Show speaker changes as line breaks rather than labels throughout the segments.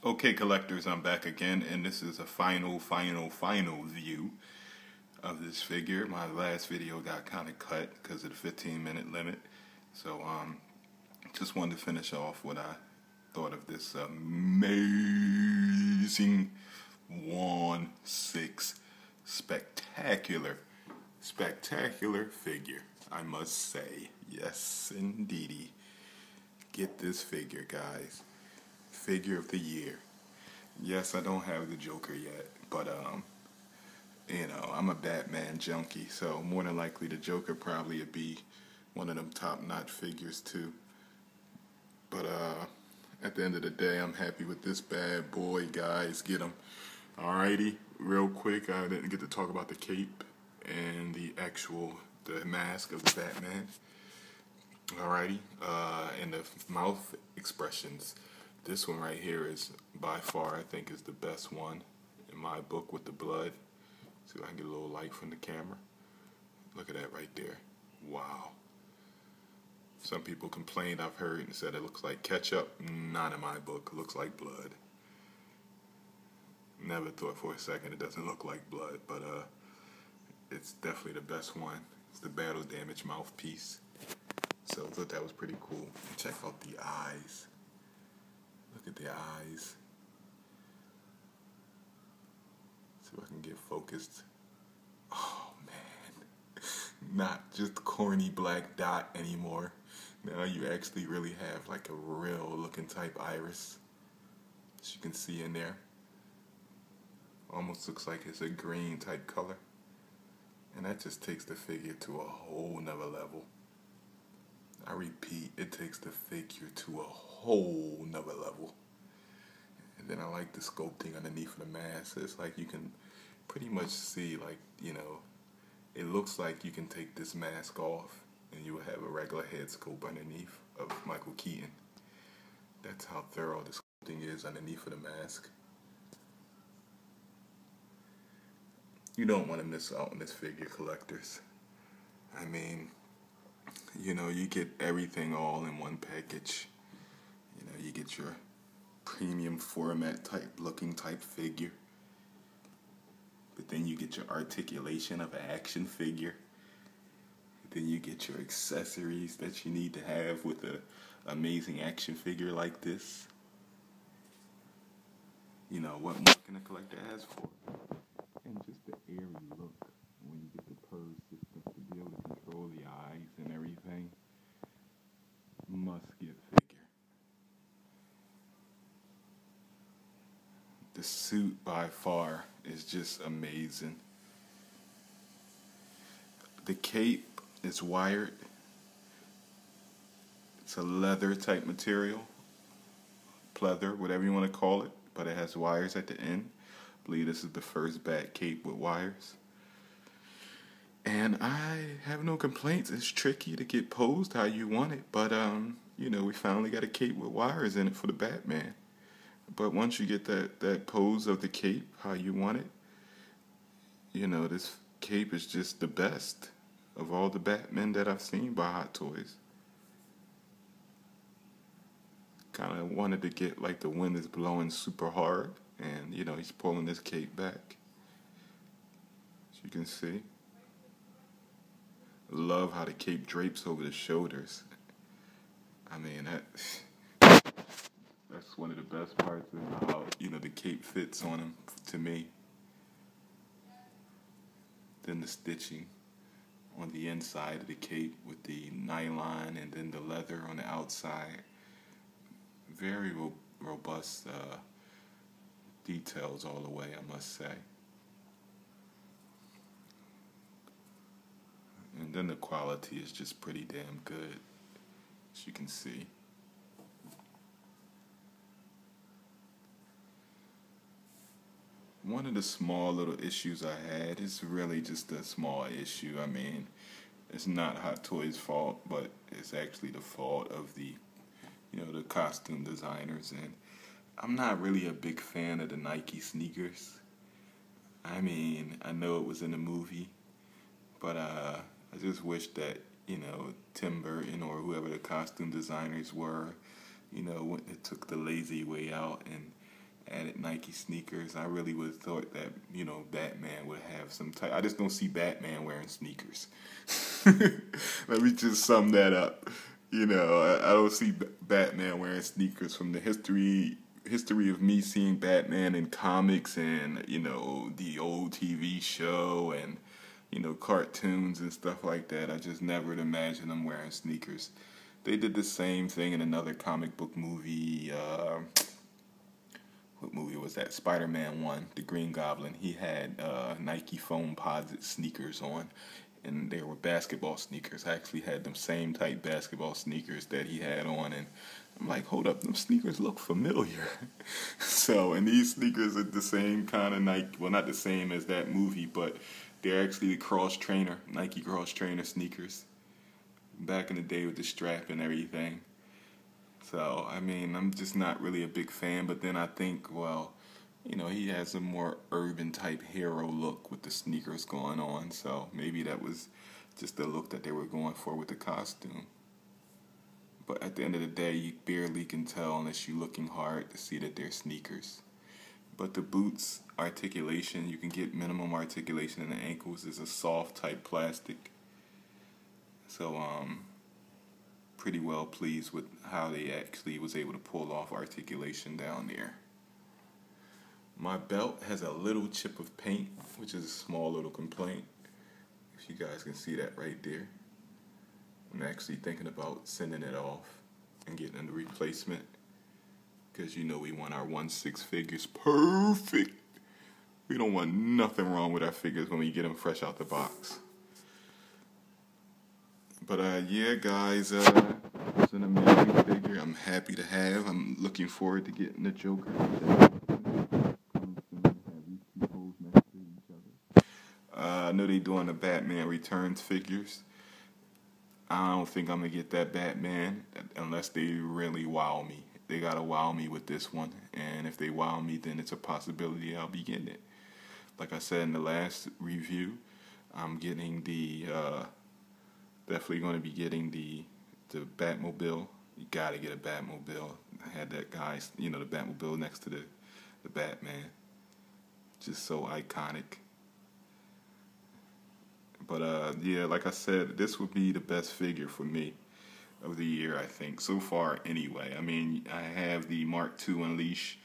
Okay, collectors, I'm back again, and this is a final view of this figure. My last video got kind of cut because of the 15-minute limit, so just wanted to finish off what I thought of this amazing 1/6 spectacular figure, I must say. Yes, indeedy. Get this figure, guys. Figure of the year. Yes, I don't have the Joker yet, but I'm a Batman junkie, so more than likely the Joker probably would be one of them top-notch figures too. But at the end of the day, I'm happy with this bad boy, guys. Get him. Alrighty, real quick, I didn't get to talk about the cape and the mask of the Batman. Alrighty, and the mouth expressions. This one right here is by far, I think, is the best one in my book with the blood. See if I can get a little light from the camera. Look at that right there. Wow. Some people complained, I've heard, and said it looks like ketchup. Not in my book. It looks like blood. Never thought for a second it doesn't look like blood, but it's definitely the best one. It's the battle damage mouthpiece. So I thought that was pretty cool. And check out the eyes. Look at the eyes. See if I can get focused. Oh man. Not just corny black dot anymore. Now you actually really have like a real looking type iris. As you can see in there. Almost looks like it's a green type color. And that just takes the figure to a whole nother level. I repeat, it takes the figure to a whole nother level. And then I like the sculpting underneath the mask. It's like you can pretty much see, like, it looks like you can take this mask off and you will have a regular head sculpt underneath of Michael Keaton. That's how thorough the sculpting is underneath of the mask. You don't want to miss out on this figure, collectors. I mean, you get everything all in one package. You get your premium format looking type figure. But then you get your articulation of an action figure. Then you get your accessories that you need to have with an amazing action figure like this. What more can a collector ask for? And just the airy look when you get the purse system to be able to control the eyes and everything. Must get figure. The suit by far is just amazing. The cape is wired. It's a leather type material. Pleather, whatever you want to call it. But it has wires at the end. I believe this is the first Bat cape with wires. And I have no complaints. It's tricky to get posed how you want it. But, we finally got a cape with wires in it for the Batman. But once you get that pose of the cape how you want it, this cape is just the best of all the Batmen that I've seen by Hot Toys. Kind of wanted to get like the wind is blowing super hard. And, he's pulling this cape back. As you can see. Love how the cape drapes over the shoulders. I mean, that's one of the best parts of how, the cape fits on him, to me. Then the stitching on the inside of the cape with the nylon and then the leather on the outside. Very robust details all the way, I must say. And then the quality is just pretty damn good, as you can see. One of the small little issues I had is really just a small issue. I mean, it's not Hot Toys' fault, but it's actually the fault of the costume designers. And I'm not really a big fan of the Nike sneakers. I mean, I know it was in the movie, but I just wish that, Tim Burton or whoever the costume designers were, it took the lazy way out and added Nike sneakers. I really would have thought that, you know, Batman would have some type. I just don't see Batman wearing sneakers. Let me just sum that up. You know, I don't see Batman wearing sneakers from the history of me seeing Batman in comics and, you know, the old TV show and, you know, cartoons and stuff like that. I just never would imagine them wearing sneakers. They did the same thing in another comic book movie. What movie was that? Spider-Man 1, the Green Goblin. He had Nike Foamposite sneakers on, and they were basketball sneakers. I actually had them same type basketball sneakers that he had on, and I'm like, hold up, them sneakers look familiar. So, and these sneakers are the same kind of Nike, well, not the same as that movie, but they're actually the Nike cross trainer sneakers. Back in the day with the strap and everything. So, I mean, I'm just not really a big fan, but then I think, well, you know, he has a more urban type hero look with the sneakers going on, so maybe that was just the look that they were going for with the costume. But at the end of the day, you barely can tell unless you're looking hard to see that they're sneakers. But the boots articulation, you can get minimum articulation in the ankles. Is a soft type plastic. So, pretty well pleased with how they actually was able to pull off articulation down there. My belt has a little chip of paint, which is a small little complaint. If you guys can see that right there. I'm actually thinking about sending it off and getting a replacement. Because you know we want our 1/6 figures perfect. We don't want nothing wrong with our figures when we get them fresh out the box. But yeah, guys, it's an amazing figure. I'm happy to have. I'm looking forward to getting the Joker. I know they're doing the Batman Returns figures. I don't think I'm gonna get that Batman unless they really wow me. They gotta wow me with this one, and if they wow me, then it's a possibility I'll be getting it. Like I said in the last review, I'm getting the definitely going to be getting the Batmobile. You gotta get a Batmobile. I had that guy, you know, the Batmobile next to the Batman. Just so iconic. But yeah, like I said, this would be the best figure for me of the year, I think, so far anyway. I mean, I have the Mark II Unleash,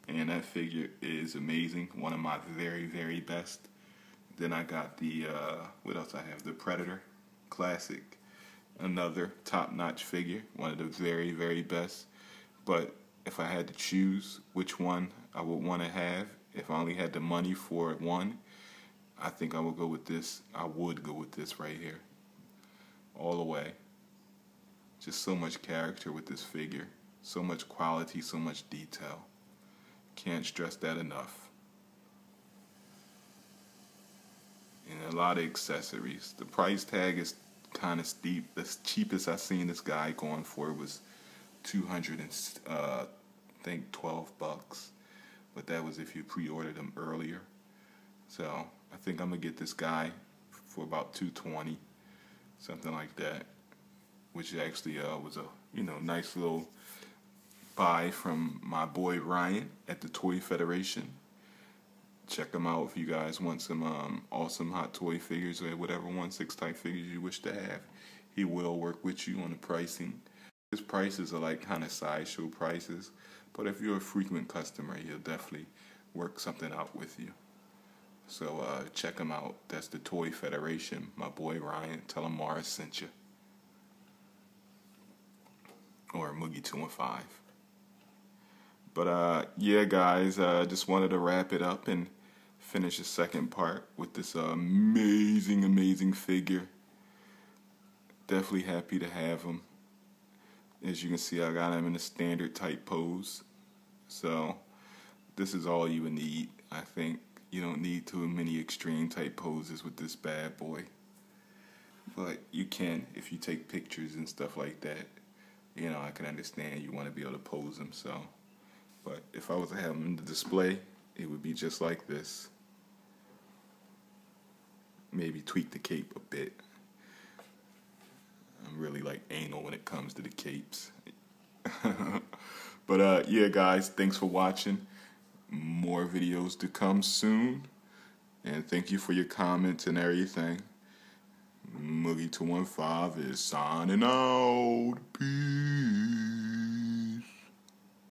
and that figure is amazing. One of my very, very best. Then I got the, what else I have? The Predator Classic. Another top-notch figure. One of the very, very best. But if I had to choose which one I would want to have, if I only had the money for one, I think I would go with this. I would go with this right here. All the way. Just so much character with this figure. So much quality, so much detail. Can't stress that enough. And a lot of accessories. The price tag is kind of steep. The cheapest I seen this guy going for was $212, but that was if you pre-ordered them earlier. So I think I'm gonna get this guy for about $220, something like that, which actually was a nice little buy from my boy Ryan at the Toy Federation. Check him out if you guys want some awesome Hot Toy figures or whatever 1/6 type figures you wish to have. He will work with you on the pricing. His prices are like kind of sideshow prices, but if you're a frequent customer, he'll definitely work something out with you. So check him out. That's the Toy Federation. My boy Ryan. Tell him Mars sent you. Or Moogie215. But yeah, guys, just wanted to wrap it up and finish the second part with this amazing, amazing figure. Definitely happy to have him. As you can see, I got him in a standard type pose. So this is all you would need. I think you don't need too many extreme type poses with this bad boy. But you can if you take pictures and stuff like that. You know, I can understand you want to be able to pose him. So, but if I was to have him in the display, it would be just like this. Maybe tweak the cape a bit. I'm really like anal when it comes to the capes. But yeah, guys, thanks for watching. More videos to come soon. And thank you for your comments and everything. Moogie215 is signing out. Peace.